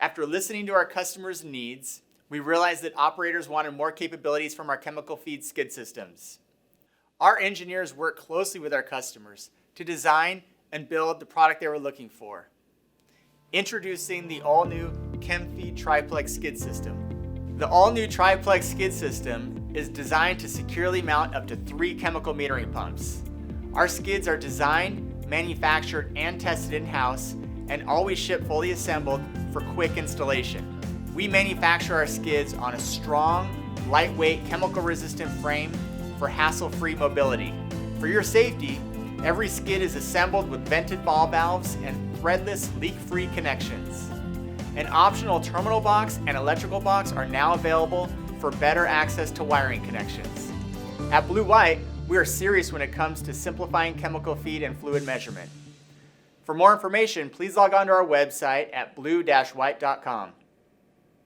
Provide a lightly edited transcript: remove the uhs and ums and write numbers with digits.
After listening to our customers' needs, we realized that operators wanted more capabilities from our chemical feed skid systems. Our engineers worked closely with our customers to design and build the product they were looking for. Introducing the all-new CHEM-FEED Triplex skid system. The all-new Triplex skid system is designed to securely mount up to 3 chemical metering pumps. Our skids are designed, manufactured, and tested in-house and always ship fully assembled for quick installation. We manufacture our skids on a strong, lightweight, chemical-resistant frame for hassle-free mobility. For your safety, every skid is assembled with vented ball valves and threadless, leak-free connections. An optional terminal box and electrical box are now available for better access to wiring connections. At Blue White, we are serious when it comes to simplifying chemical feed and fluid measurement. For more information, please log on to our website at blue-white.com.